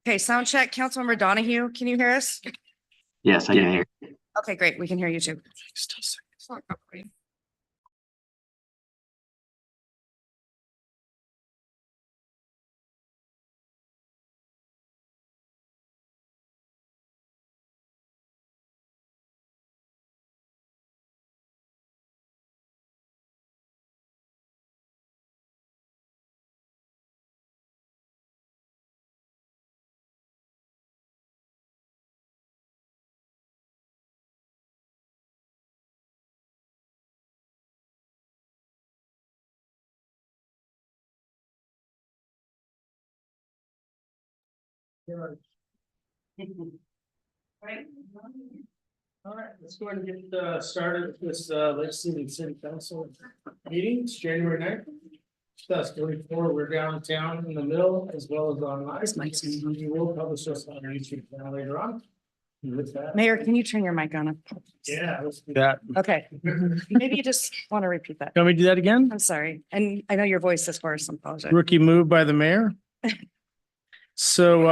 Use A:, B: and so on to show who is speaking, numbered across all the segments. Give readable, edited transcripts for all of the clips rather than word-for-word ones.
A: Okay, sound check. Councilmember Donahue, can you hear us?
B: Yes, I can hear.
A: Okay, great. We can hear you too.
C: All right, let's go ahead and get started with this Lake City Council meeting. It's January 9th, 2024. We're downtown in the middle as well as online. We will publish this on our YouTube channel later on. And with that,
A: Mayor, can you turn your mic on?
C: yeah, let's do that.
A: Okay, maybe you just want to repeat that.
C: Can we do that again?
A: I'm sorry. And I know your voice is hoarse. I apologize.
C: Rookie move by the mayor. So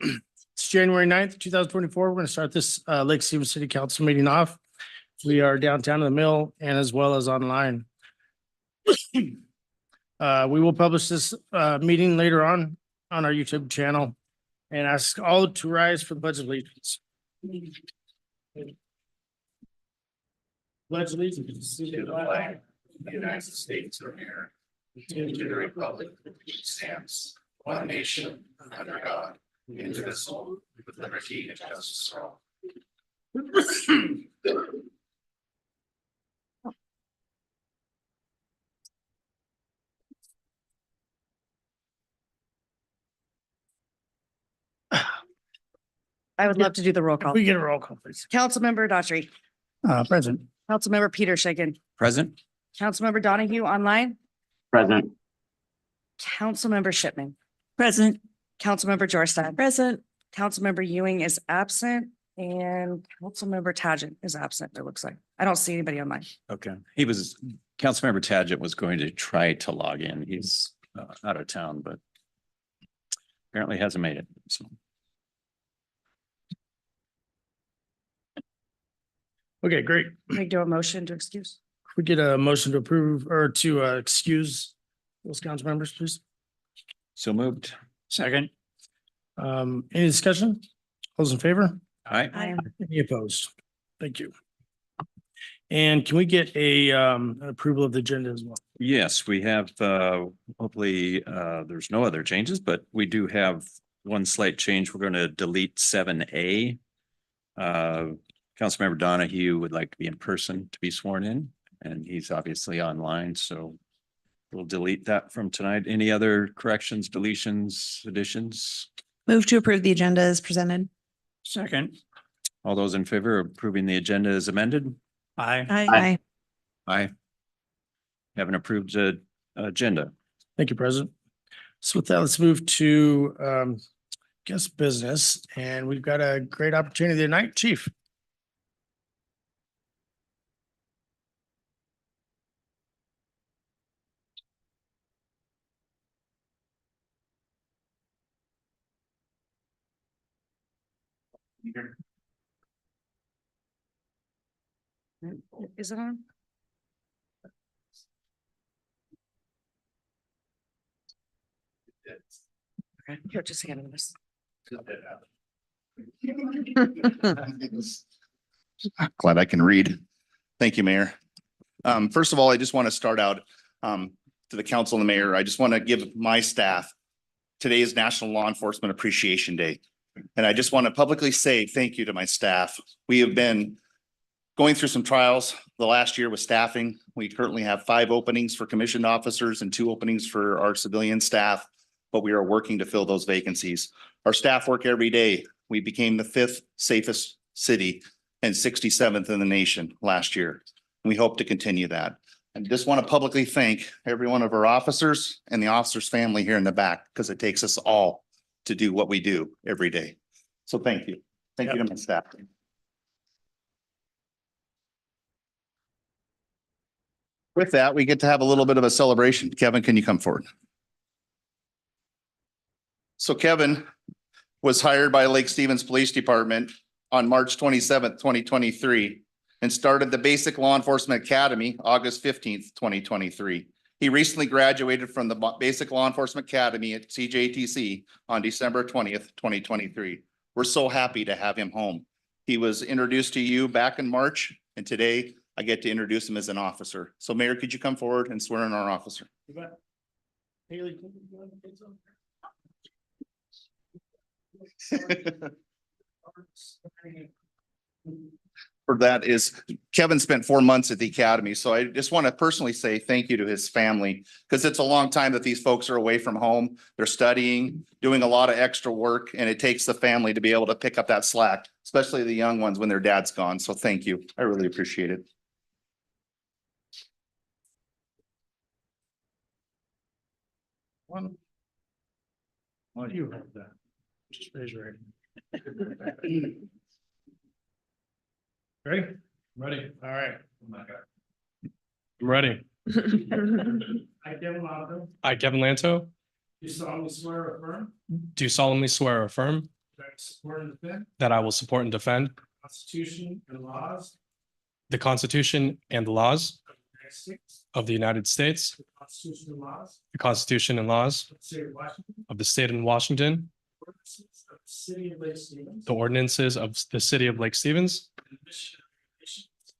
C: it's January 9th, 2024. We're going to start this Lake City Council meeting off. We are downtown in the mill and as well as online. We will publish this meeting later on our YouTube channel and ask all to rise for the pledge of allegiance. Pledge allegiance to the flag
D: of the United States of America, and to the republic which stands one nation under God, indivisible, with liberty and justice for all.
A: I would love to do the roll call.
C: We get a roll call, please.
A: Councilmember Daughtry,
C: Present.
A: Councilmember Peter Shagan,
B: Present.
A: Councilmember Donahue online,
B: Present.
A: Councilmember Shipman,
E: Present.
A: Councilmember Jorstad,
E: Present.
A: Councilmember Ewing is absent, and Councilmember Tagent is absent, it looks like. I don't see anybody online.
F: Okay, Councilmember Tagent was going to try to log in. He's out of town, but apparently hasn't made it, so.
C: Okay, great.
A: Can we do a motion to excuse?
C: We get a motion to approve or to excuse those council members, please.
F: So moved.
C: Second. Any discussion? All those in favor?
F: Aye.
A: I
C: Any opposed? Thank you. And can we get a approval of the agenda as well?
F: Yes, we have, hopefully, there's no other changes, but we do have one slight change. We're going to delete 7A. Councilmember Donahue would like to be in person to be sworn in, and he's obviously online, so we'll delete that from tonight. Any other corrections, deletions, additions?
E: Move to approve the agenda as presented.
C: Second.
F: All those in favor of approving the agenda as amended?
C: Aye.
E: Aye.
F: Aye. Have an approved agenda.
C: Thank you, President. So with that, let's move to guest business, and we've got a great opportunity tonight, Chief.
A: Is it on? Okay, here, just hand me this.
D: Glad I can read. Thank you, Mayor. First of all, I just want to start out to the council and the mayor. I just want to give my staff, today is National Law Enforcement Appreciation Day. And I just want to publicly say thank you to my staff. We have been going through some trials the last year with staffing. We currently have 5 openings for commissioned officers and 2 openings for our civilian staff, but we are working to fill those vacancies. Our staff work every day. We became the 5th safest city and 67th in the nation last year. We hope to continue that. And just want to publicly thank every one of our officers and the officers' family here in the back, because it takes us all to do what we do every day. So thank you. Thank you to my staff. With that, we get to have a little bit of a celebration. Kevin, can you come forward? So Kevin was hired by Lake Stevens Police Department on March 27th, 2023, and started the Basic Law Enforcement Academy August 15th, 2023. He recently graduated from the Basic Law Enforcement Academy at CJTC on December 20th, 2023. We're so happy to have him home. He was introduced to you back in March, and today I get to introduce him as an officer. So Mayor, could you come forward and swear in our officer?
C: Haley.
D: For that is Kevin spent 4 months at the academy. So I just want to personally say thank you to his family, because it's a long time that these folks are away from home. They're studying, doing a lot of extra work, and it takes the family to be able to pick up that slack, especially the young ones when their dad's gone. So thank you. I really appreciate it.
C: One. Why do you have that? Just raise your hand. Ready? Ready. All right.
G: I'm ready.
C: I, Kevin Longo,
G: I, Kevin Lanto,
C: do solemnly swear or affirm
G: do solemnly swear or affirm
C: that I support and defend
G: that I will support and defend
C: the Constitution and laws
G: the Constitution and the laws
C: of the United States,
G: of the United States,
C: the Constitution and laws
G: the Constitution and laws
C: of the state of Washington,
G: of the state of Washington,
C: ordinances of the city of Lake Stevens,
G: the ordinances of the city of Lake Stevens,
C: and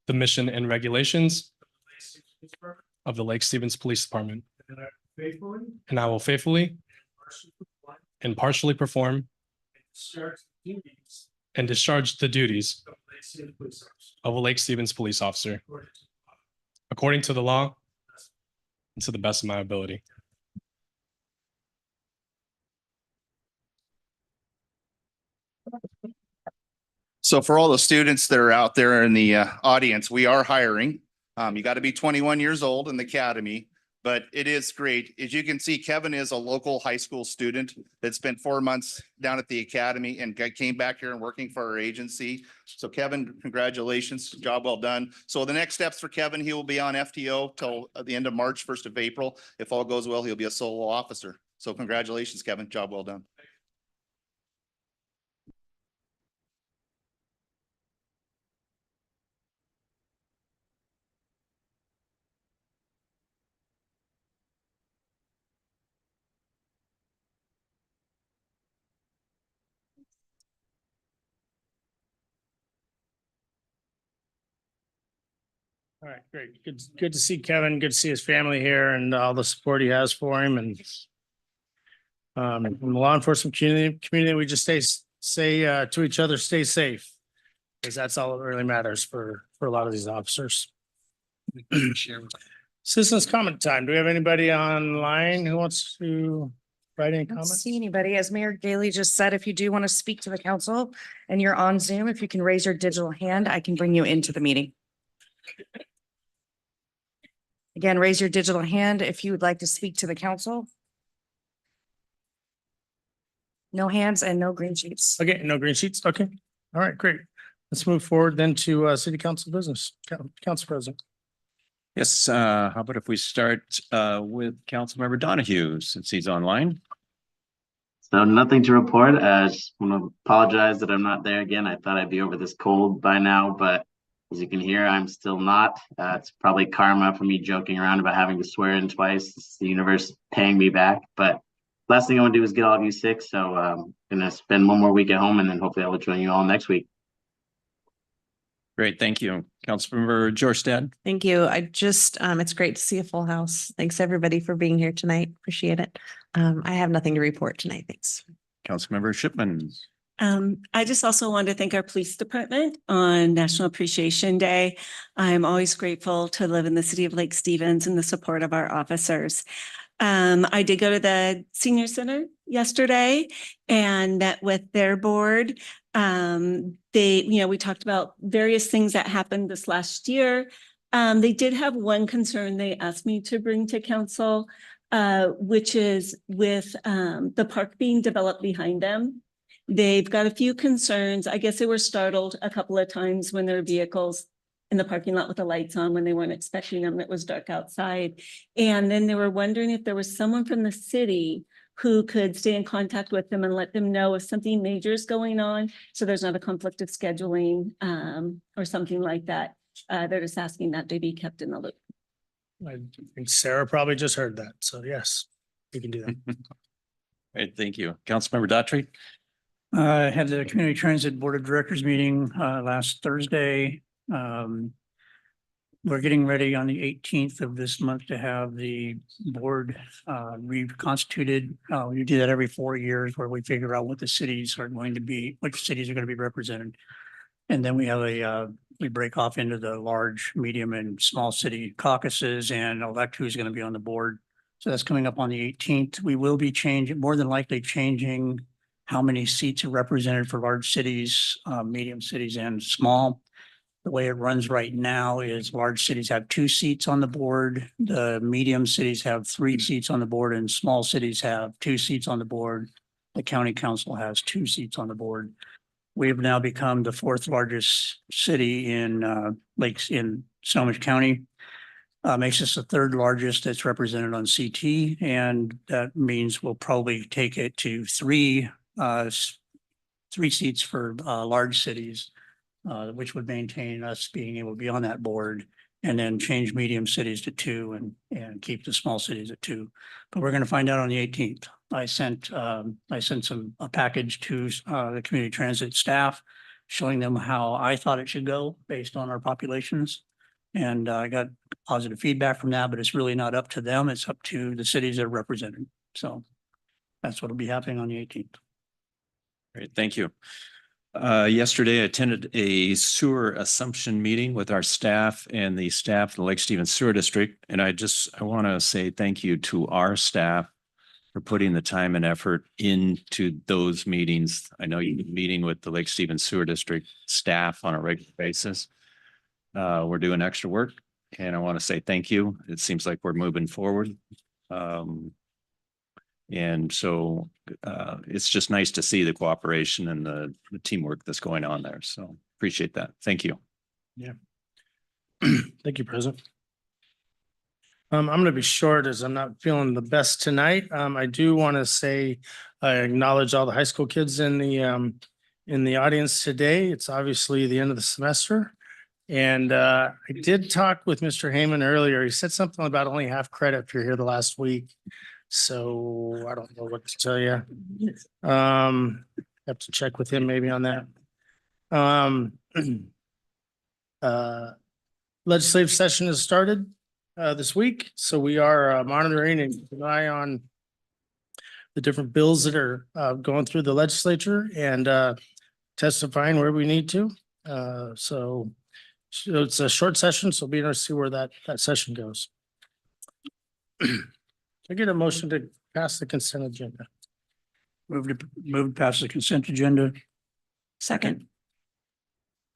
C: the mission and regulations
G: the mission and regulations
C: of the Lake Stevens Police Department,
G: of the Lake Stevens Police Department,
C: and that I faithfully
G: and I will faithfully
C: and impartially perform
G: and partially perform
C: and discharge the duties
G: and discharge the duties
C: of a Lake Stevens police officer
G: of a Lake Stevens police officer
C: according to the law
G: according to the law and to the best of my ability.
D: So for all the students that are out there in the audience, we are hiring. You got to be 21 years old in the academy, but it is great. As you can see, Kevin is a local high school student that spent 4 months down at the academy and came back here and working for our agency. So Kevin, congratulations, job well done. So the next steps for Kevin, he will be on FTO till the end of March, 1st of April. If all goes well, he'll be a solo officer. So congratulations, Kevin, job well done.
C: All right, great. Good to see Kevin. Good to see his family here and all the support he has for him and in the law enforcement community, we just say to each other, stay safe. Because that's all that really matters for a lot of these officers. Citizens comment time. Do we have anybody online who wants to write any
A: I don't
C: comments?
A: see anybody. As Mayor Gailey just said, if you do want to speak to the council and you're on Zoom, if you can raise your digital hand, I can bring you into the meeting. Again, raise your digital hand if you would like to speak to the council. No hands and no green sheets.
C: Okay, no green sheets. Okay. All right, great. Let's move forward then to city council business. Council President.
F: Yes, how about if we start with Councilmember Donahue, since he's online?
B: So nothing to report. Just want to apologize that I'm not there again. I thought I'd be over this cold by now, but as you can hear, I'm still not. It's probably karma for me joking around about having to swear in twice. It's the universe paying me back. But last thing I want to do is get all of you sick. So I'm going to spend one more week at home and then hopefully I will join you all next week.
F: Great, thank you. Councilmember Jorstad?
E: Thank you. It's great to see a full house. Thanks, everybody, for being here tonight. Appreciate it. I have nothing to report tonight. Thanks.
F: Councilmember Shipman?
H: I just also want to thank our police department on National Appreciation Day. I'm always grateful to live in the city of Lake Stevens and the support of our officers. I did go to the senior center yesterday and met with their board. We talked about various things that happened this last year. They did have one concern they asked me to bring to council, which is with the park being developed behind them. They've got a few concerns. I guess they were startled a couple of times when there were vehicles in the parking lot with the lights on when they weren't expecting them. It was dark outside. And then they were wondering if there was someone from the city who could stay in contact with them and let them know if something major is going on. So there's not a conflict of scheduling or something like that. They're just asking that they be kept in the loop.
C: I think Sarah probably just heard that. So yes, we can do that.
F: Great, thank you. Councilmember Daughtry.
I: I had the Community Transit Board of Directors meeting last Thursday. We're getting ready on the 18th of this month to have the board reconstituted. We do that every 4 years where we figure out what the cities are going to be, which cities are going to be represented. And then we have we break off into the large, medium and small city caucuses and elect who's going to be on the board. So that's coming up on the 18th. We will be more than likely changing how many seats are represented for large cities, medium cities and small. The way it runs right now is large cities have 2 seats on the board. The medium cities have 3 seats on the board and small cities have 2 seats on the board. The county council has 2 seats on the board. We have now become the 4th largest city in Snohomish County. Makes us the 3rd largest that's represented on CT. And that means we'll probably take it to 3 seats for large cities. Which would maintain us being able to be on that board, and then change medium cities to 2 and keep the small cities at 2. But we're going to find out on the 18th. I sent a package to the community transit staff showing them how I thought it should go based on our populations. And I got positive feedback from that, but it's really not up to them. It's up to the cities that are represented. So that's what will be happening on the 18th.
F: Great, thank you. Yesterday I attended a sewer assumption meeting with our staff and the staff of the Lake Stevens Sewer District. And I want to say thank you to our staff for putting the time and effort into those meetings. I know you've been meeting with the Lake Stevens Sewer District staff on a regular basis. We're doing extra work and I want to say thank you. It seems like we're moving forward. And so it's just nice to see the cooperation and the teamwork that's going on there. So appreciate that. Thank you.
C: Yeah. Thank you, President. I'm going to be short as I'm not feeling the best tonight. I do want to say I acknowledge all the high school kids in the audience today. It's obviously the end of the semester. And I did talk with Mr. Heyman earlier. He said something about only half credit if you're here the last week. So I don't know what to tell you. Have to check with him maybe on that. Legislative session has started this week. So we are monitoring and keeping an eye on the different bills that are going through the legislature and testifying where we need to. So it's a short session, so it'll be interesting to see where that session goes. I get a motion to pass the consent agenda.
I: Move to pass the consent agenda.
E: Second.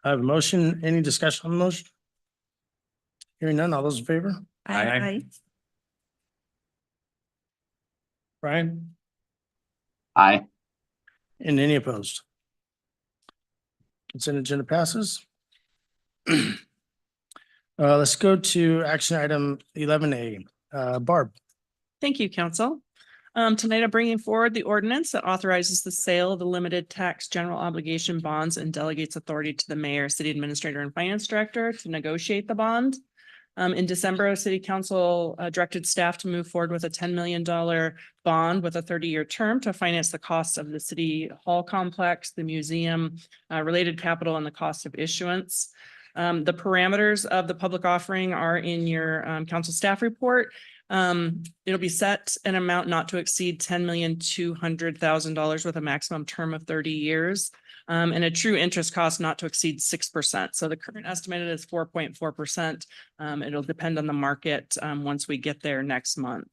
C: I have a motion. Any discussion on the motion? Hearing none. All those in favor?
E: Aye.
C: Brian?
B: Aye.
C: And any opposed? Consent agenda passes. Let's go to action item 11A. Barb.
J: Thank you, council. Tonight I'm bringing forward the ordinance that authorizes the sale of the limited tax general obligation bonds and delegates authority to the mayor, city administrator, and finance director to negotiate the bond. In December, city council directed staff to move forward with a $10 million bond with a 30-year term to finance the costs of the city hall complex, the museum, related capital, and the cost of issuance. The parameters of the public offering are in your council staff report. It'll be set an amount not to exceed $10,200,000 with a maximum term of 30 years. And a true interest cost not to exceed 6%. So the current estimated is 4.4%. It'll depend on the market once we get there next month.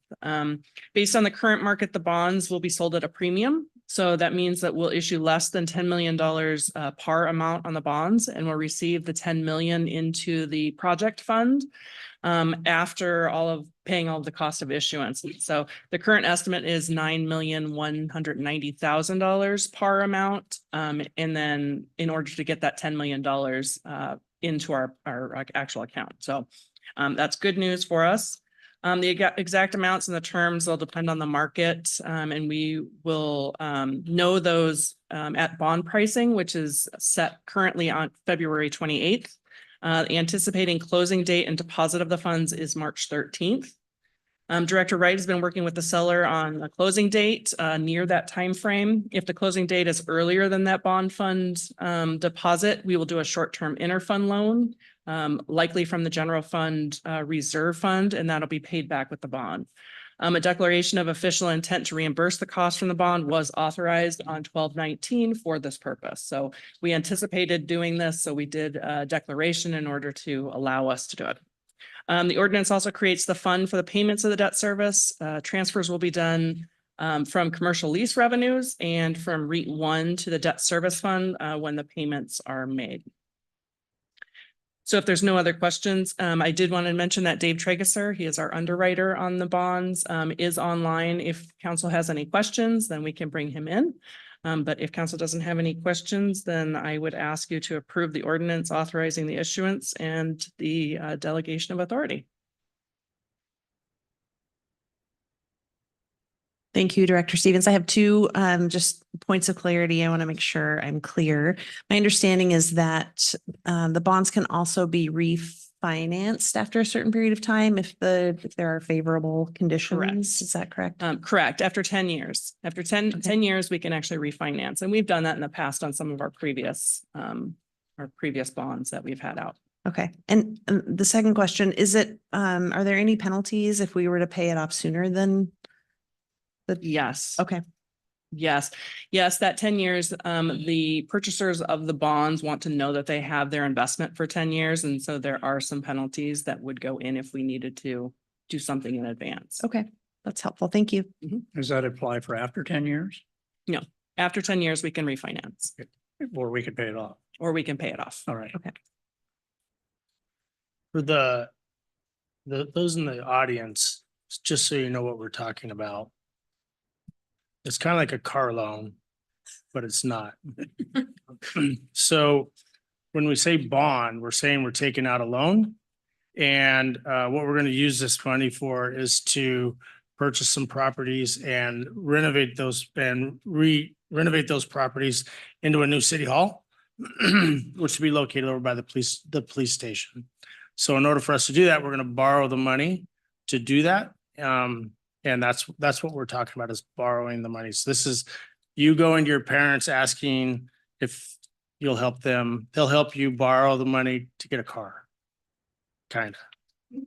J: Based on the current market, the bonds will be sold at a premium. So that means that we'll issue less than $10 million par amount on the bonds, and we'll receive the 10 million into the project fund after paying all of the cost of issuance. So the current estimate is $9,190,000 par amount. And then in order to get that $10 million into our actual account. So that's good news for us. The exact amounts and the terms will depend on the market, and we will know those at bond pricing, which is set currently on February 28th. Anticipating closing date and deposit of the funds is March 13th. Director Wright has been working with the seller on a closing date near that time frame. If the closing date is earlier than that bond fund deposit, we will do a short-term interfund loan, likely from the general fund reserve fund, and that'll be paid back with the bond. A declaration of official intent to reimburse the cost from the bond was authorized on 12/19 for this purpose. So we anticipated doing this, so we did a declaration in order to allow us to do it. The ordinance also creates the fund for the payments of the debt service. Transfers will be done from commercial lease revenues and from REIT 1 to the debt service fund when the payments are made. So if there's no other questions, I did want to mention that Dave Trageser, he is our underwriter on the bonds, is online. If council has any questions, then we can bring him in. But if council doesn't have any questions, then I would ask you to approve the ordinance authorizing the issuance and the delegation of authority.
E: Thank you, Director Stevens. I have two just points of clarity. I want to make sure I'm clear. My understanding is that the bonds can also be refinanced after a certain period of time if there are favorable conditions. Is that correct?
J: Correct. After 10 years. After 10 years, we can actually refinance. And we've done that in the past on some of our previous bonds that we've had out.
E: Okay. And the second question, is it, are there any penalties if we were to pay it off sooner than?
J: Yes.
E: Okay.
J: Yes. Yes, that 10 years, the purchasers of the bonds want to know that they have their investment for 10 years. And so there are some penalties that would go in if we needed to do something in advance.
E: Okay. That's helpful. Thank you.
I: Does that apply for after 10 years?
J: After 10 years, we can refinance
I: Or we could pay it off?
J: or we can pay it off.
I: All right.
E: Okay.
C: For those in the audience, just so you know what we're talking about. It's kind of like a car loan, but it's not. So when we say bond, we're saying we're taking out a loan. And what we're going to use this money for is to purchase some properties and renovate those and renovate those properties into a new city hall, which will be located over by the police station. So in order for us to do that, we're going to borrow the money to do that. And that's what we're talking about is borrowing the money. So this is you going to your parents asking if you'll help them. They'll help you borrow the money to get a car. Kind of.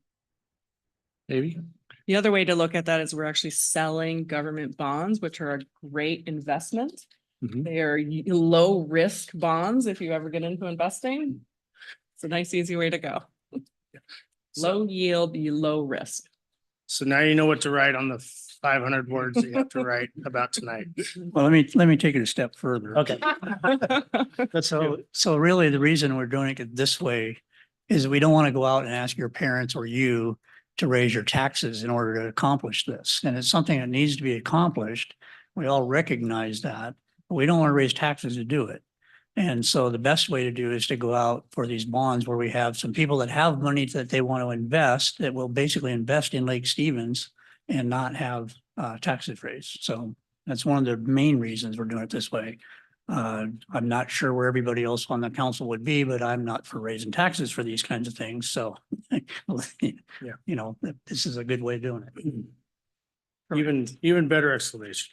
C: Maybe.
J: The other way to look at that is we're actually selling government bonds, which are a great investment. They are low risk bonds if you ever get into investing. It's a nice, easy way to go. Low yield, low risk. So
C: now you know what to write on the 500 words that you have to write about tonight.
I: Well, let me take it a step further.
C: Okay.
I: So really the reason we're doing it this way is we don't want to go out and ask your parents or you to raise your taxes in order to accomplish this. And it's something that needs to be accomplished. We all recognize that, but we don't want to raise taxes to do it. And so the best way to do is to go out for these bonds where we have some people that have money that they want to invest, that will basically invest in Lake Stevens and not have taxes raised. So that's one of the main reasons we're doing it this way. I'm not sure where everybody else on the council would be, but I'm not for raising taxes for these kinds of things. So, you know, this is a good way of doing it.
C: Even better explanation.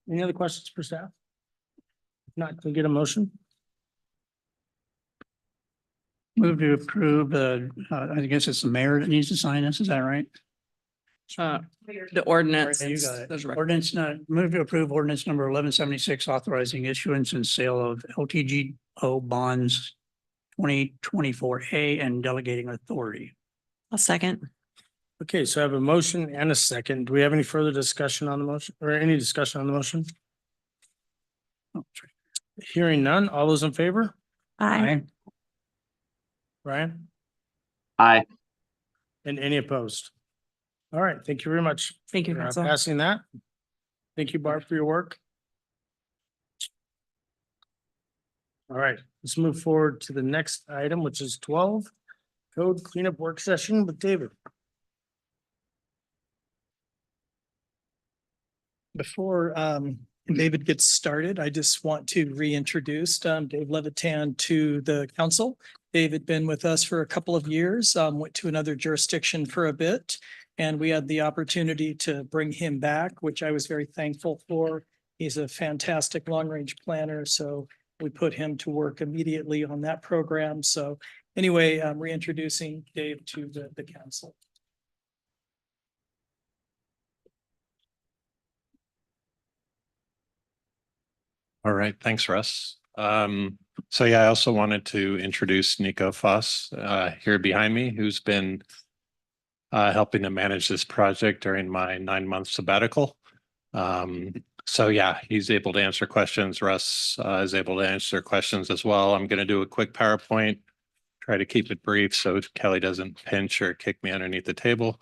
C: Any other questions for staff? If not, can we get a motion?
I: Move to approve, I guess it's the mayor that needs to sign this, is that right?
J: The ordinance.
I: You got it.
J: There's a record.
I: Ordinance, move to approve ordinance number 1176, authorizing issuance and sale of LTGO bonds 2024A and delegating authority.
E: A second.
C: Okay, so I have a motion and a second. Do we have any further discussion on the motion or any discussion on the motion? Hearing none. All those in favor?
E: Aye.
C: Ryan?
B: Aye.
C: And any opposed? All right, thank you very much.
J: Thank you,
C: for
J: council.
C: passing that. Thank you, Barb, for your work. All right, Let's move forward to the next item, which is 12, code cleanup work session with David.
K: Before David gets started, I just want to reintroduce Dave Levitan to the council. Dave had been with us for a couple of years, went to another jurisdiction for a bit, and we had the opportunity to bring him back, which I was very thankful for. He's a fantastic long-range planner, so we put him to work immediately on that program. So anyway, I'm reintroducing Dave to the council.
F: All right, thanks, Russ. So yeah, I also wanted to introduce Nico Foss here behind me, who's been helping to manage this project during my 9-month sabbatical. So yeah, he's able to answer questions. Russ is able to answer questions as well. I'm going to do a quick PowerPoint, try to keep it brief so Kelly doesn't pinch or kick me underneath the table.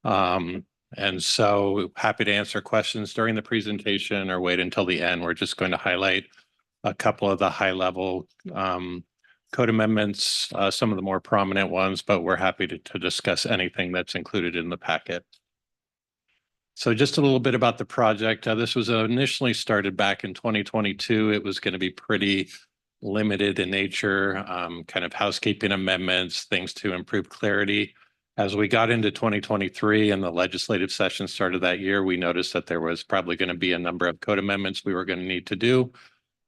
F: And so happy to answer questions during the presentation or wait until the end. We're just going to highlight a couple of the high level code amendments, some of the more prominent ones, but we're happy to discuss anything that's included in the packet. So just a little bit about the project. This was initially started back in 2022. It was going to be pretty limited in nature, kind of housekeeping amendments, things to improve clarity. As we got into 2023 and the legislative session started that year, we noticed that there was probably going to be a number of code amendments we were going to need to do.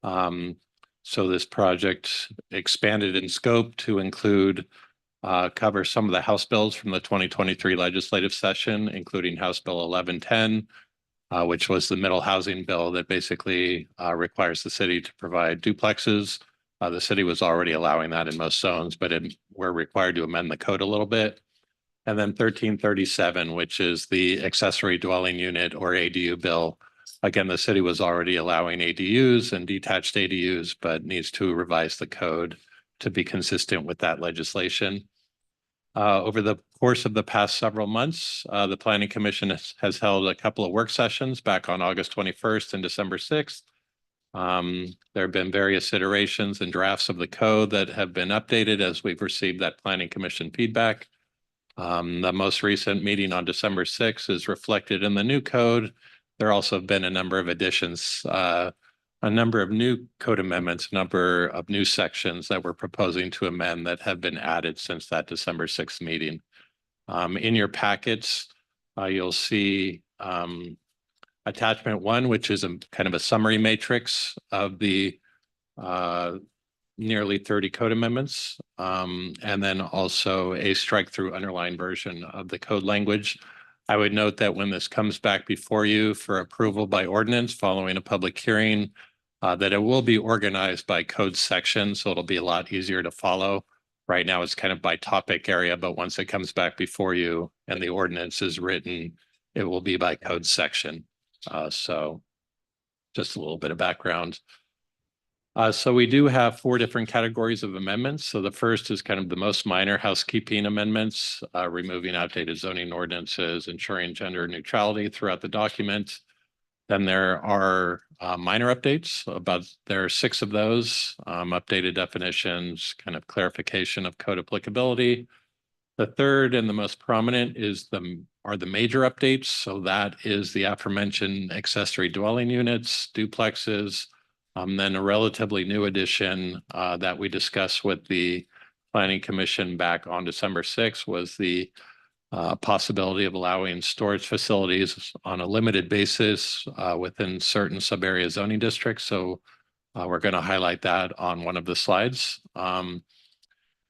F: So this project expanded in scope to include cover some of the House bills from the 2023 legislative session, including House Bill 1110, which was the middle housing bill that basically requires the city to provide duplexes. The city was already allowing that in most zones, but we're required to amend the code a little bit. And then 1337, which is the accessory dwelling unit or ADU bill. Again, the city was already allowing ADUs and detached ADUs, but needs to revise the code to be consistent with that legislation. Over the course of the past several months, the Planning Commission has held a couple of work sessions back on August 21st and December 6th. There have been various iterations and drafts of the code that have been updated as we've received that Planning Commission feedback. The most recent meeting on December 6th is reflected in the new code. There also have been a number of additions, a number of new code amendments, a number of new sections that we're proposing to amend that have been added since that December 6th meeting. In your packets, you'll see attachment 1, which is a kind of a summary matrix of the nearly 30 code amendments, and then also a strike through underlined version of the code language. I would note that when this comes back before you for approval by ordinance following a public hearing, that it will be organized by code section, so it'll be a lot easier to follow. Right now it's kind of by topic area, but once it comes back before you and the ordinance is written, it will be by code section. So just a little bit of background. So we do have 4 different categories of amendments. So the first is kind of the most minor housekeeping amendments, removing outdated zoning ordinances, ensuring gender neutrality throughout the document. Then there are minor updates. There are 6 of those, updated definitions, kind of clarification of code applicability. The third and the most prominent are the major updates. So that is the aforementioned accessory dwelling units, duplexes. Then a relatively new addition that we discussed with the Planning Commission back on December 6th was the possibility of allowing storage facilities on a limited basis within certain sub-area zoning districts. So we're going to highlight that on one of the slides. And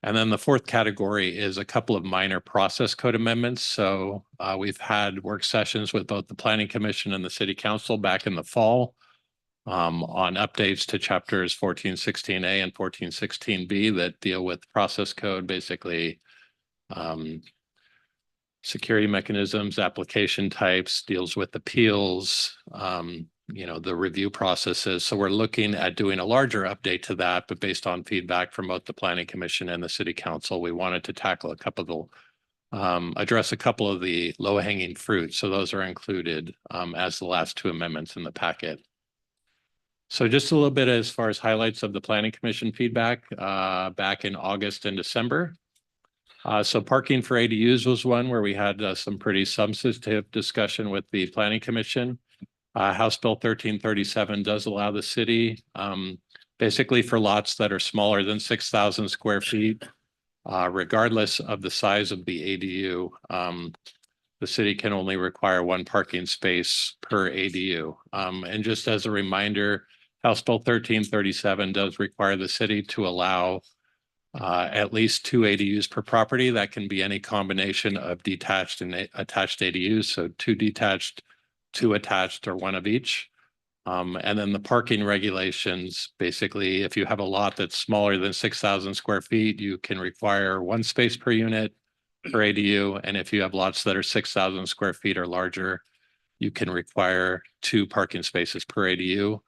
F: then the fourth category is a couple of minor process code amendments. So we've had work sessions with both the Planning Commission and the City Council back in the fall on updates to chapters 1416A and 1416B that deal with process code, basically security mechanisms, application types, deals with appeals, the review processes. So we're looking at doing a larger update to that, but based on feedback from both the Planning Commission and the City Council, we wanted to tackle address a couple of the low-hanging fruit. So those are included as the last 2 amendments in the packet. So just a little bit as far as highlights of the planning commission feedback back in August and December. So parking for ADUs was one where we had some pretty substantive discussion with the planning commission. House Bill 1337 does allow the city basically for lots that are smaller than 6,000 square feet, regardless of the size of the ADU. The city can only require one parking space per ADU. And just as a reminder, House Bill 1337 does require the city to allow at least 2 ADUs per property. That can be any combination of detached and attached ADUs. So 2 detached, 2 attached, or 1 of each. And then the parking regulations, basically, if you have a lot that's smaller than 6,000 square feet, you can require 1 space per unit per ADU. And if you have lots that are 6,000 square feet or larger, you can require 2 parking spaces per ADU.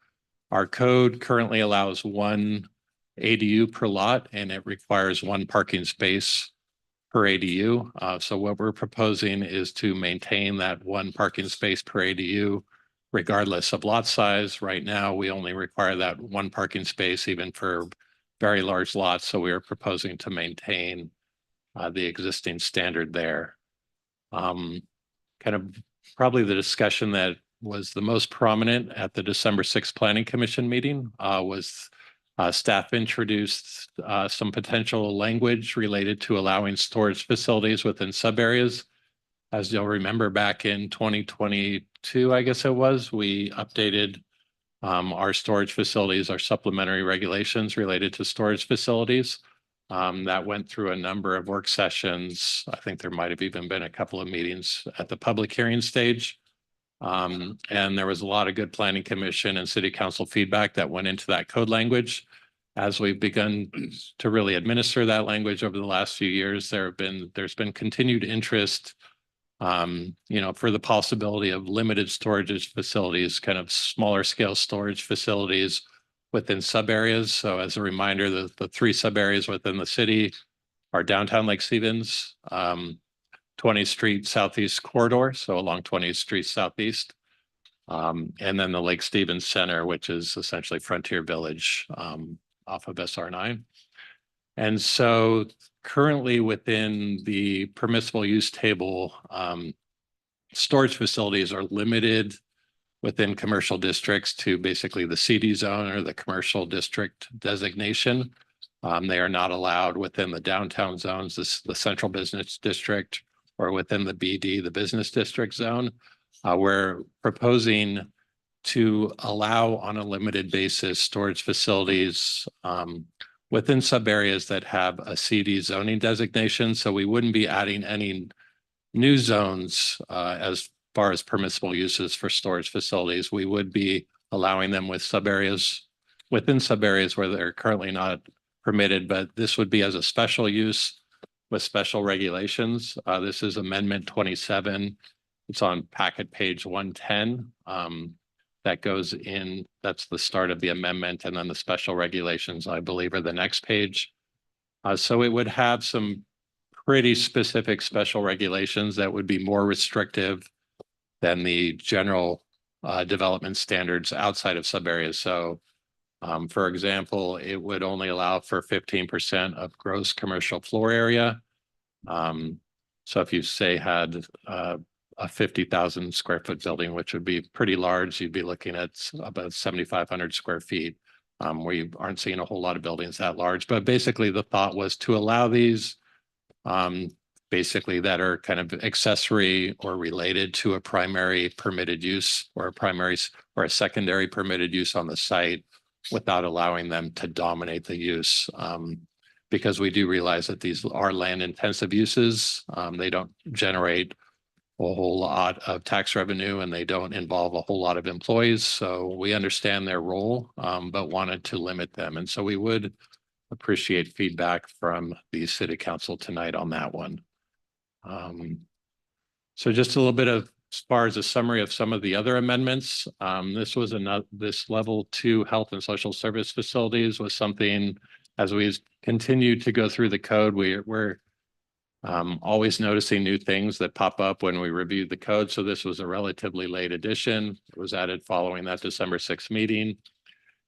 F: Our code currently allows 1 ADU per lot, and it requires 1 parking space per ADU. So what we're proposing is to maintain that 1 parking space per ADU, regardless of lot size. Right now, we only require that 1 parking space, even for very large lots. So we are proposing to maintain the existing standard there. Kind of probably the discussion that was the most prominent at the December 6th Planning Commission meeting was staff introduced some potential language related to allowing storage facilities within subareas. As you'll remember, back in 2022, I guess it was, we updated our storage facilities, our supplementary regulations related to storage facilities. That went through a number of work sessions. I think there might have even been a couple of meetings at the public hearing stage. And there was a lot of good planning commission and city council feedback that went into that code language. As we've begun to really administer that language over the last few years, there's been continued interest, for the possibility of limited storage facilities, kind of smaller scale storage facilities within sub areas. So as a reminder, the 3 sub areas within the city are downtown Lake Stevens, 20th Street Southeast corridor, so along 20th Street Southeast, and then the Lake Stevens Center, which is essentially Frontier Village off of SR9. And so currently within the permissible use table, storage facilities are limited within commercial districts to basically the CD zone or the commercial district designation. They are not allowed within the downtown zones, the central business district, or within the BD, the business district zone. We're proposing to allow on a limited basis storage facilities within sub areas that have a CD zoning designation. So we wouldn't be adding any new zones as far as permissible uses for storage facilities. We would be allowing them with sub areas within sub areas where they're currently not permitted, but this would be as a special use with special regulations. This is Amendment 27. It's on packet page 110. That goes in, that's the start of the amendment, and then the special regulations, I believe, are the next page. So it would have some pretty specific special regulations that would be more restrictive than the general development standards outside of sub areas. So for example, it would only allow for 15% of gross commercial floor area. So if you say had a 50,000 square foot building, which would be pretty large, you'd be looking at about 7,500 square feet. We aren't seeing a whole lot of buildings that large, but basically the thought was to allow these basically that are kind of accessory or related to a primary permitted use or a primary or a secondary permitted use on the site without allowing them to dominate the use. Because we do realize that these are land intensive uses. They don't generate a whole lot of tax revenue and they don't involve a whole lot of employees. So we understand their role, but wanted to limit them. And so we would appreciate feedback from the city council tonight on that one. So just a little bit of, as far as a summary of some of the other amendments, this was this level 2 health and social service facilities was something, as we continue to go through the code, we're always noticing new things that pop up when we reviewed the code. So this was a relatively late addition. It was added following that December 6th meeting.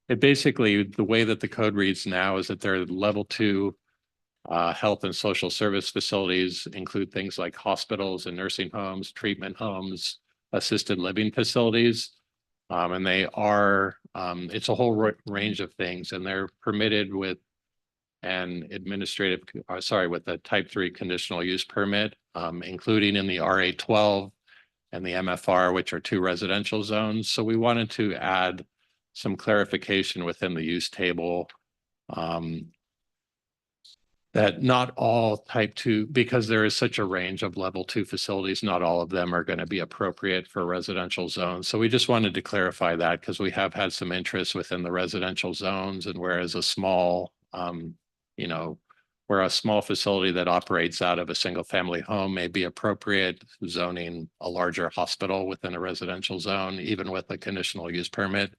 F: It basically, the way that the code reads now is that they're level 2 health and social service facilities include things like hospitals and nursing homes, treatment homes, assisted living facilities. And they are, it's a whole range of things, and they're permitted with an administrative, with a type 3 conditional use permit, including in the RA 12 and the MFR, which are 2 residential zones. So we wanted to add some clarification within the use table, that not all type 2, because there is such a range of level 2 facilities, not all of them are going to be appropriate for residential zones. So we just wanted to clarify that, because we have had some interest within the residential zones, and whereas a small, where a small facility that operates out of a single family home may be appropriate, zoning a larger hospital within a residential zone, even with a conditional use permit,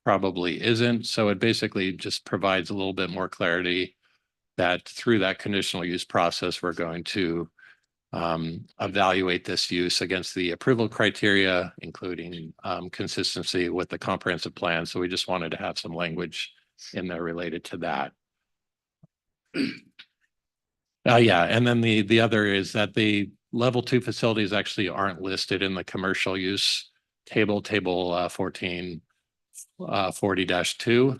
F: probably isn't. So it basically just provides a little bit more clarity that through that conditional use process, we're going to evaluate this use against the approval criteria, including consistency with the comprehensive plan. So we just wanted to have some language in there related to that. Yeah, and then the other is that the level 2 facilities actually aren't listed in the commercial use table 1440-2.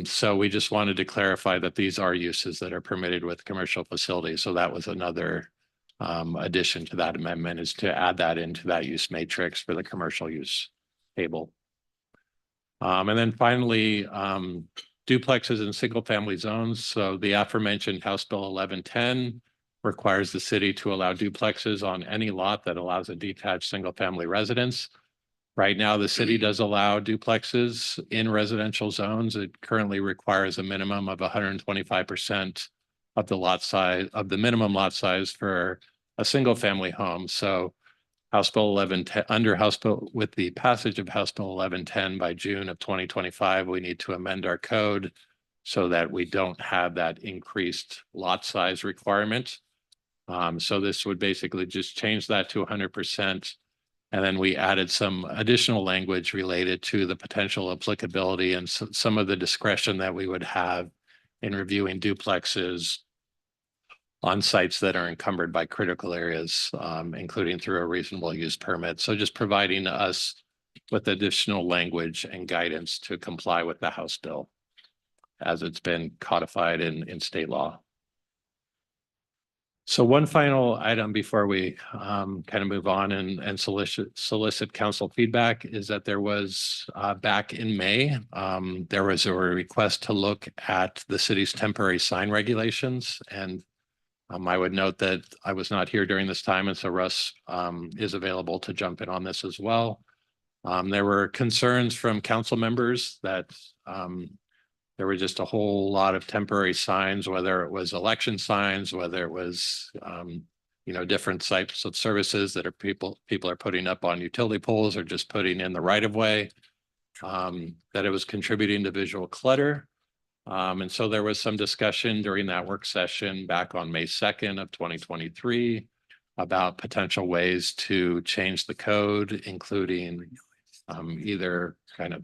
F: So we just wanted to clarify that these are uses that are permitted with commercial facilities. So that was another addition to that amendment, is to add that into that use matrix for the commercial use table. And then finally, duplexes in single family zones. So the aforementioned House Bill 1110 requires the city to allow duplexes on any lot that allows a detached single family residence. Right now, the city does allow duplexes in residential zones. It currently requires a minimum of 125% of the lot size, of the minimum lot size for a single family home. So House Bill 1110, with the passage of House Bill 1110 by June of 2025, we need to amend our code so that we don't have that increased lot size requirement. So this would basically just change that to 100%. And then we added some additional language related to the potential applicability and some of the discretion that we would have in reviewing duplexes on sites that are encumbered by critical areas, including through a reasonable use permit. So just providing us with additional language and guidance to comply with the House bill as it's been codified in state law. So one final item before we kind of move on and solicit council feedback is that there was back in May, there was a request to look at the city's temporary sign regulations. And I would note that I was not here during this time, and so Russ is available to jump in on this as well. There were concerns from council members that there were just a whole lot of temporary signs, whether it was election signs, whether it was, different types of services that are people are putting up on utility poles or just putting in the right of way, that it was contributing to visual clutter. And so there was some discussion during that work session back on May 2nd of 2023 about potential ways to change the code, including either kind of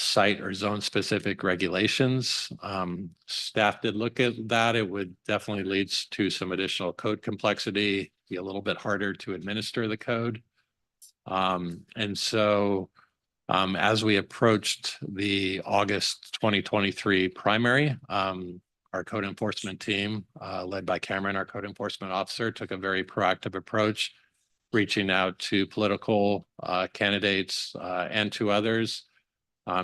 F: site or zone specific regulations. Staff did look at that. It would definitely lead to some additional code complexity, be a little bit harder to administer the code. And so as we approached the August 2023 primary, our code enforcement team, led by Cameron, our code enforcement officer, took a very proactive approach, reaching out to political candidates and to others,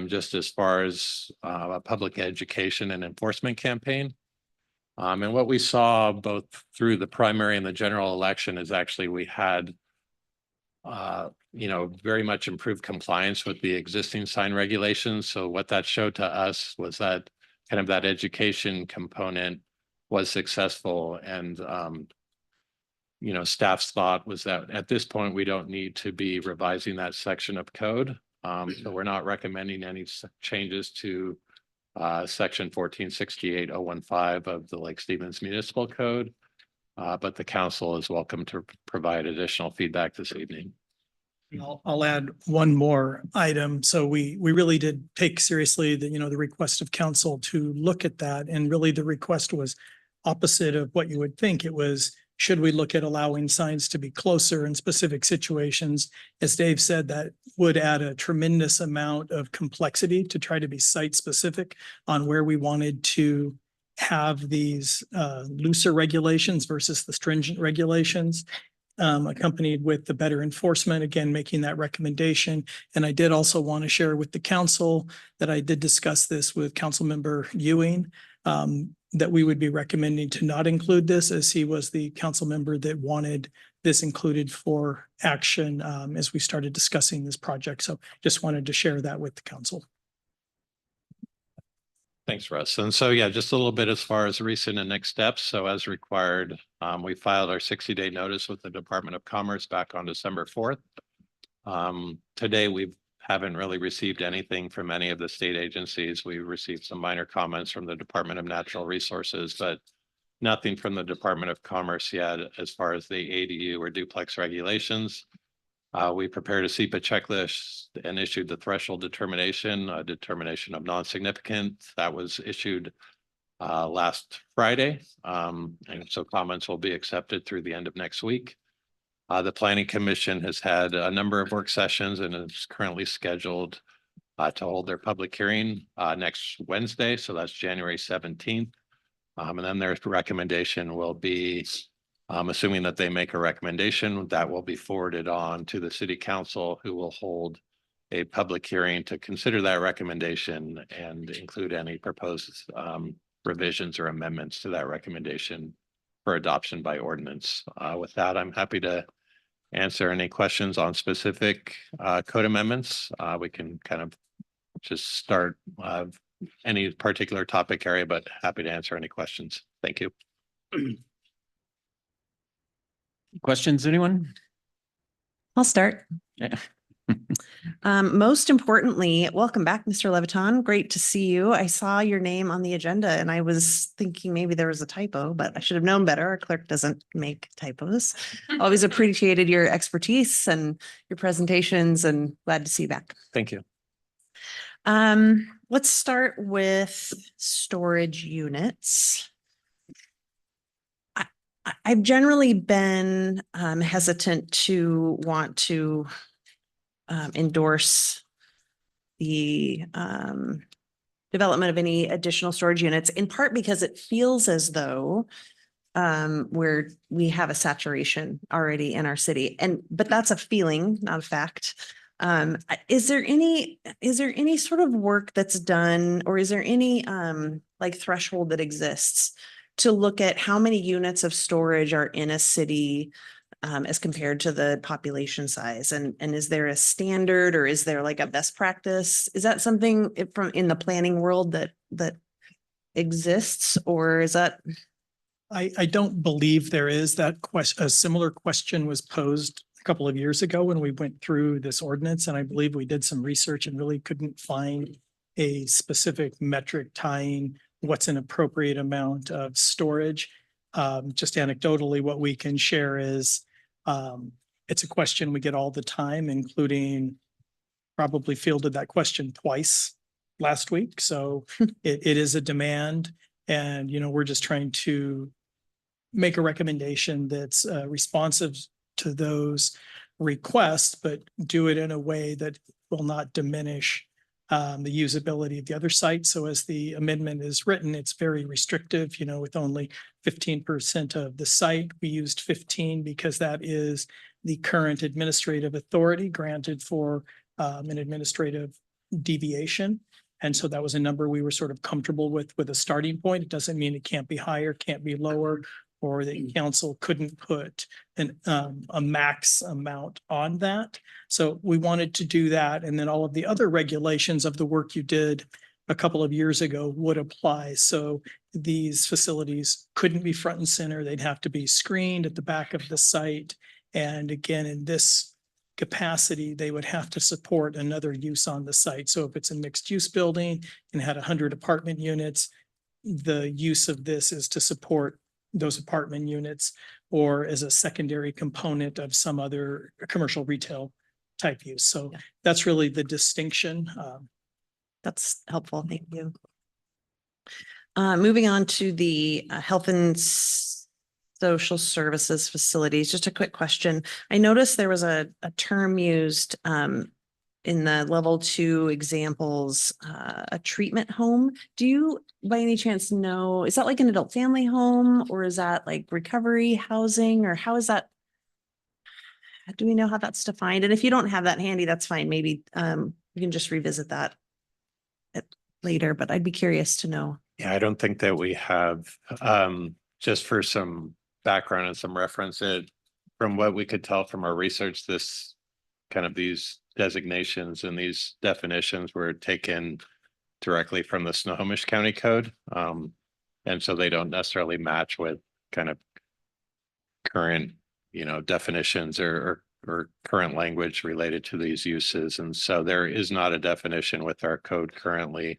F: just as far as a public education and enforcement campaign. And what we saw both through the primary and the general election is actually we had, very much improved compliance with the existing sign regulations. So what that showed to us was that kind of that education component was successful. And, staff's thought was that at this point, we don't need to be revising that section of code. So we're not recommending any changes to section 1468.015 of the Lake Stevens Municipal Code, but the council is welcome to provide additional feedback this evening.
K: I'll add one more item. So we really did take seriously the, the request of council to look at that. And really the request was opposite of what you would think. It was, should we look at allowing signs to be closer in specific situations? As Dave said, that would add a tremendous amount of complexity to try to be site specific on where we wanted to have these looser regulations versus the stringent regulations. Accompanied with the better enforcement, again, making that recommendation. And I did also want to share with the council that I did discuss this with Councilmember Ewing, that we would be recommending to not include this, as he was the council member that wanted this included for action as we started discussing this project. So just wanted to share that with the council.
L: Thanks, Russ. And so, yeah, just a little bit as far as recent and next steps. So as required, we filed our 60-day notice with the Department of Commerce back on December 4th. Today, we haven't really received anything from any of the state agencies. We received some minor comments from the Department of Natural Resources, but nothing from the Department of Commerce yet as far as the ADU or duplex regulations. We prepared a SEPA checklist and issued the threshold determination, a determination of non-significant. That was issued last Friday. And so comments will be accepted through the end of next week. The Planning Commission has had a number of work sessions and is currently scheduled to hold their public hearing next Wednesday. So that's January 17th. And then their recommendation will be, assuming that they make a recommendation, that will be forwarded on to the city council, who will hold a public hearing to consider that recommendation and include any proposed revisions or amendments to that recommendation for adoption by ordinance. With that, I'm happy to answer any questions on specific code amendments. We can kind of just start any particular topic area, but happy to answer any questions. Thank you.
F: Questions, anyone?
E: I'll start.
F: Yeah.
E: Most importantly, welcome back, Mr. Leviton. Great to see you. I saw your name on the agenda and I was thinking maybe there was a typo, but I should have known better. Our clerk doesn't make typos. Always appreciated your expertise and your presentations, and glad to see you back.
L: Thank you.
E: Let's start with storage units. I've generally been hesitant to want to endorse the development of any additional storage units, in part because it feels as though we have a saturation already in our city. But that's a feeling, not a fact. Is there any sort of work that's done, or is there any like threshold that exists to look at how many units of storage are in a city as compared to the population size? And is there a standard, or is there like a best practice? Is that something from in the planning world that exists, or is that?
K: I don't believe there is. That question, a similar question was posed a couple of years ago when we went through this ordinance, and I believe we did some research and really couldn't find a specific metric tying what's an appropriate amount of storage. Just anecdotally, what we can share is it's a question we get all the time, including probably fielded that question twice last week. So it is a demand, and we're just trying to make a recommendation that's responsive to those requests, but do it in a way that will not diminish the usability of the other site. So as the amendment is written, it's very restrictive, with only 15% of the site. We used 15 because that is the current administrative authority granted for an administrative deviation. And so that was a number we were sort of comfortable with a starting point. It doesn't mean it can't be higher, can't be lower, or the council couldn't put a max amount on that. So we wanted to do that. And then all of the other regulations of the work you did a couple of years ago would apply. So these facilities couldn't be front and center. They'd have to be screened at the back of the site. And again, in this capacity, they would have to support another use on the site. So if it's a mixed use building and had 100 apartment units, the use of this is to support those apartment units, or as a secondary component of some other commercial retail type use. So
E: Yeah.
K: that's really the distinction.
E: That's helpful. Thank you. Moving on to the health and social services facilities, just a quick question. I noticed there was a term used in the level 2 examples, a treatment home. Do you by any chance know, is that like an adult family home or is that like recovery housing or how is that? Do we know how that's defined? And if you don't have that handy, that's fine. Maybe you can just revisit that later, but I'd be curious to know.
L: Yeah, I don't think that we have, just for some background and some reference, from what we could tell from our research, this kind of these designations and these definitions were taken directly from the Snohomish County Code. And so they don't necessarily match with kind of current, definitions or current language related to these uses. And so there is not a definition with our code currently.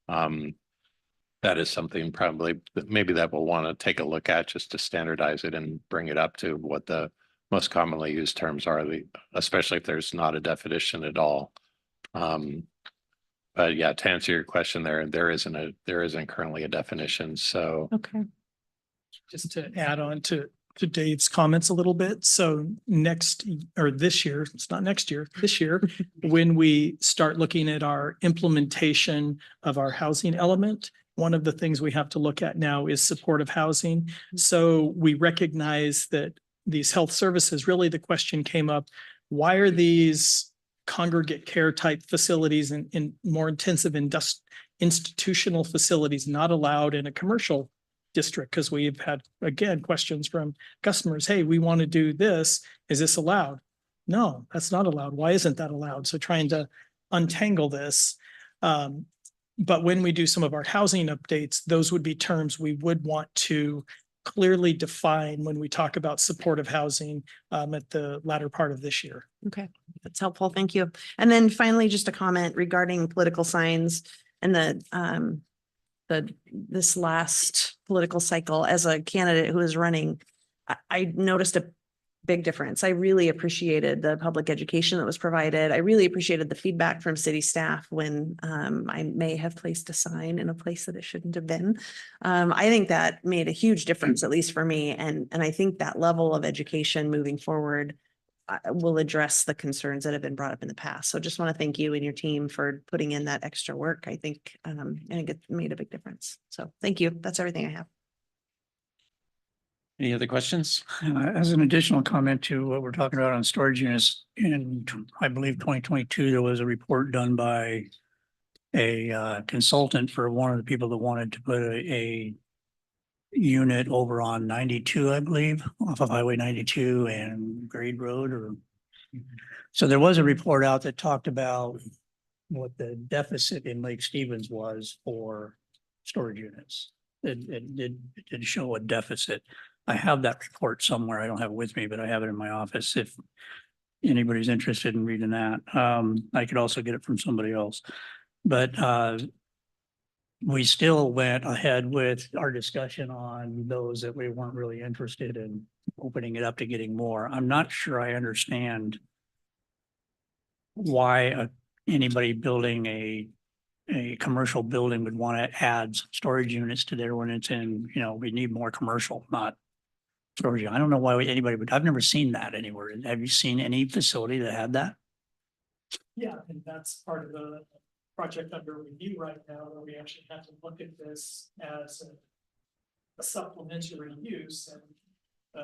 L: That is something probably maybe that we'll want to take a look at just to standardize it and bring it up to what the most commonly used terms are, especially if there's not a definition at all. But yeah, to answer your question, there isn't currently a definition. So
E: Okay.
K: Just to add on to Dave's comments a little bit. So this year, it's not next year, this year, when we start looking at our implementation of our housing element, one of the things we have to look at now is supportive housing. So we recognize that these health services, really the question came up, why are these congregate care type facilities and in more intensive institutional facilities not allowed in a commercial district? Because we've had, again, questions from customers. Hey, we want to do this. Is this allowed? No, that's not allowed. Why isn't that allowed? So trying to untangle this. But when we do some of our housing updates, those would be terms we would want to clearly define when we talk about supportive housing at the latter part of this year.
E: Okay, that's helpful. Thank you. And then finally, just a comment regarding political signs and this last political cycle. As a candidate who is running, I noticed a big difference. I really appreciated the public education that was provided. I really appreciated the feedback from city staff when I may have placed a sign in a place that it shouldn't have been. I think that made a huge difference, at least for me. And I think that level of education moving forward will address the concerns that have been brought up in the past. So just want to thank you and your team for putting in that extra work. I think it made a big difference. So thank you. That's everything I have.
F: Any other questions?
I: As an additional comment to what we're talking about on storage units, in I believe 2022, there was a report done by a consultant for one of the people that wanted to put a unit over on 92, I believe, off of Highway 92 and Grade Road. So there was a report out that talked about what the deficit in Lake Stevens was for storage units. It did show a deficit. I have that report somewhere. I don't have it with me, but I have it in my office. If anybody's interested in reading that, I could also get it from somebody else. But we still went ahead with our discussion on those that we weren't really interested in opening it up to getting more. I'm not sure I understand why anybody building a commercial building would want to add storage units to there when it's in, we need more commercial, not storage. I don't know why anybody would, I've never seen that anywhere. Have you seen any facility that had that?
K: Yeah, and that's part of the project under review right now, where we actually have to look at this as a supplementary use and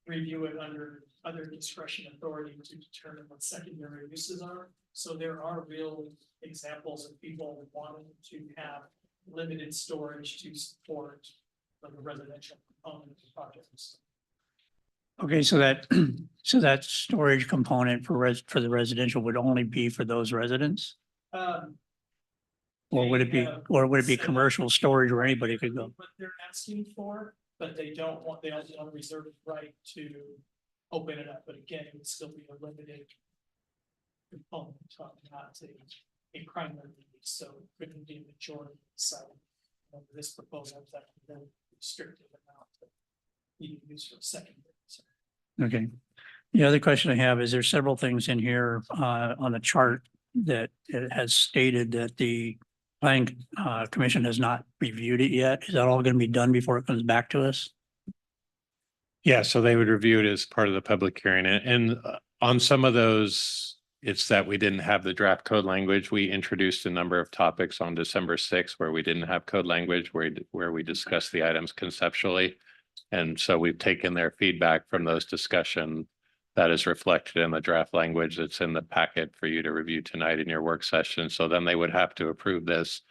K: review it under other discretion authority to determine what secondary uses are. So there are real examples of people wanting to have limited storage to support the residential component of projects.
I: Okay, so that storage component for the residential would only be for those residents? Or would it be commercial storage where anybody could go?
K: What they're asking for, but they only want to reserve the right to open it up. But again, it would still be a limited component, not a primary use. So it couldn't be a majority site. This proposal is actually very restrictive amount that you can use for secondary.
I: Okay. The other question I have is there's several things in here on the chart that it has stated that the planning commission has not reviewed it yet. Is that all going to be done before it comes back to us?
L: Yeah, so they would review it as part of the public hearing and on some of those, it's that we didn't have the draft code language. We introduced a number of topics on December 6th where we didn't have code language, where we discussed the items conceptually. And so we've taken their feedback from those discussion that is reflected in the draft language that's in the packet for you to review tonight in your work session. So then they would have to approve this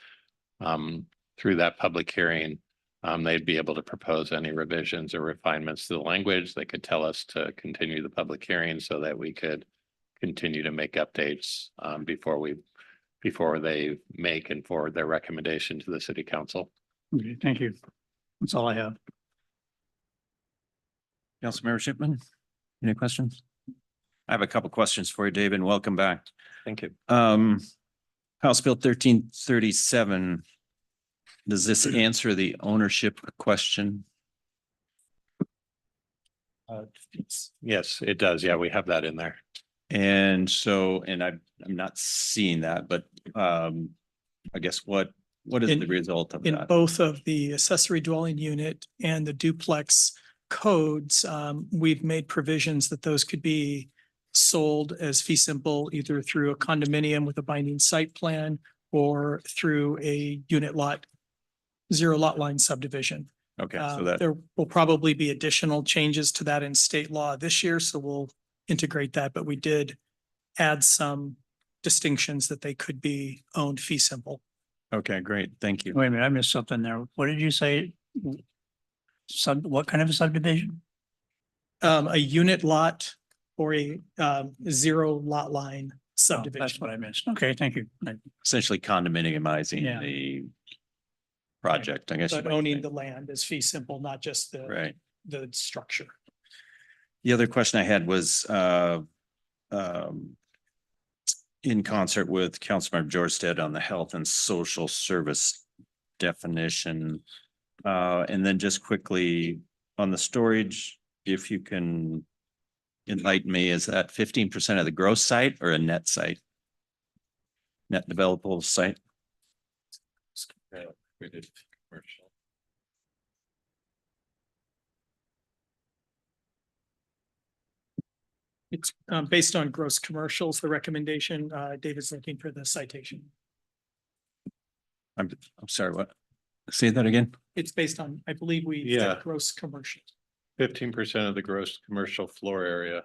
L: through that public hearing. They'd be able to propose any revisions or refinements to the language. They could tell us to continue the public hearing so that we could continue to make updates before they make and forward their recommendation to the city council.
I: Okay, thank you. That's all I have.
F: Councilmember Shipman, any questions? I have a couple questions for you, David, and welcome back.
L: Thank you.
F: House Bill 1337. Does this answer the ownership question?
L: Yes, it does. Yeah, we have that in there.
F: And so, and I'm not seeing that, but I guess what is the result of
K: In
F: that?
K: both of the accessory dwelling unit and the duplex codes, we've made provisions that those could be sold as fee simple, either through a condominium with a binding site plan or through a unit lot, zero lot line subdivision.
F: Okay, so that,
K: There will probably be additional changes to that in state law this year, so we'll integrate that, but we did add some distinctions that they could be owned fee simple.
F: okay, great. Thank you.
I: Wait a minute, I missed something there. What did you say? What kind of a subdivision?
K: A unit lot or a zero lot line
I: Oh,
K: subdivision.
I: that's what I missed. Okay, thank you.
F: Essentially condominiumizing
I: Yeah.
F: the project, I guess. you
K: But
F: might
K: owning
F: say.
K: the land is fee simple, not just
F: Right.
K: the structure.
F: The other question I had was in concert with Councilmember Jorstad on the health and social service definition. And then just quickly on the storage, if you can enlighten me, is that 15% of the gross site or a net site? Net developable site?
K: It's based on gross commercials, the recommendation, David's looking for the citation.
F: I'm sorry, what? Say that again?
K: It's based on, I believe we
L: Yeah.
K: said gross commercial.
L: 15% of the gross commercial floor area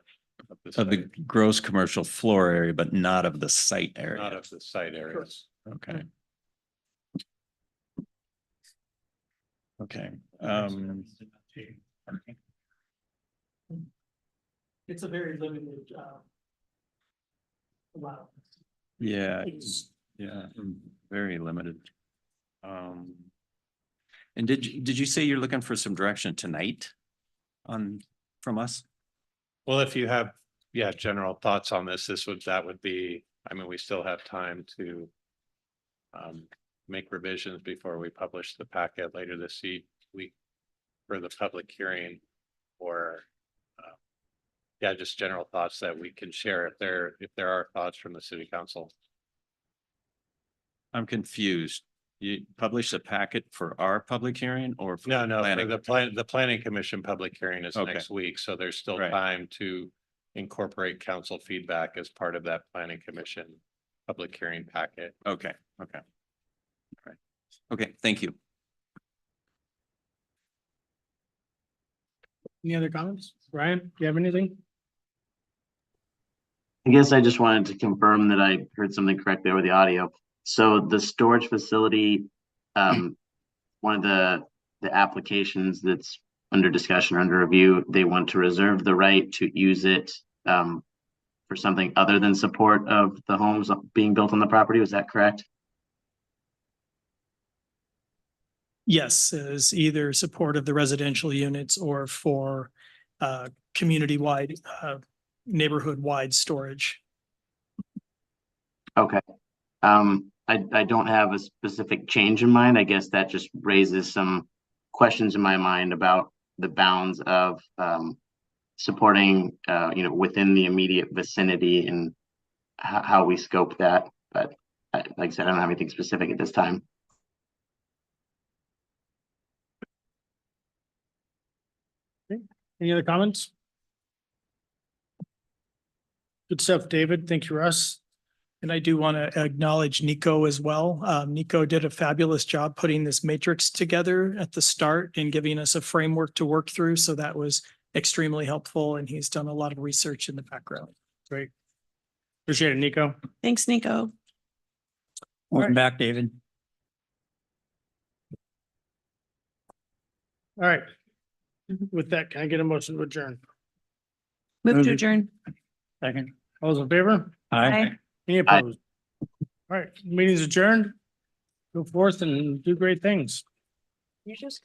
L: of the
F: Of the
L: site,
F: gross commercial floor area, but not of the site
L: not
F: area.
L: of the site areas.
F: Okay. Okay,
K: It's a very limited allowance.
F: yeah, very limited. And did you say you're looking for some direction tonight from us?
L: Well, if you have, general thoughts on this, that would be, I mean, we still have time to make revisions before we publish the packet later this week for the public hearing, or just general thoughts that we can share if there are thoughts from the city council.
F: I'm confused. You publish a packet for our public hearing or? for
L: No, for
F: planning?
L: the planning commission public hearing is
F: Okay.
L: next week, so there's still
F: Right.
L: time to incorporate council feedback as part of that planning commission public hearing packet.
F: Okay, okay. All right. Okay, thank you.
C: Any other comments? Brian, do you have anything?
B: I guess I just wanted to confirm that I heard something correctly over the audio. So the storage facility, one of the applications that's under discussion or under review, they want to reserve the right to use it for something other than support of the homes being built on the property. Was that correct?
K: Yes, as either support of the residential units or for community-wide, neighborhood-wide storage.
B: Okay. I don't have a specific change in mind. I guess that just raises some questions in my mind about the bounds of supporting, within the immediate vicinity and how we scope that. But like I said, I don't have anything specific at this time.
C: Any other comments? Good stuff, David. Thank you, Russ.
K: And I do want to acknowledge Nico as well. Nico did a fabulous job putting this matrix together at the start and giving us a framework to work through. So that was extremely helpful, and he's done a lot of research in the background.
C: Great. Appreciate it, Nico.
E: Thanks, Nico.
C: Welcome
I: back, David.
C: All right. With that, can I get a motion to adjourn?
E: Move to adjourn.
I: Second.
C: All those in favor?
E: Aye.
C: Any opposed? All right, meeting's adjourned. Go forth and do great things.
E: You just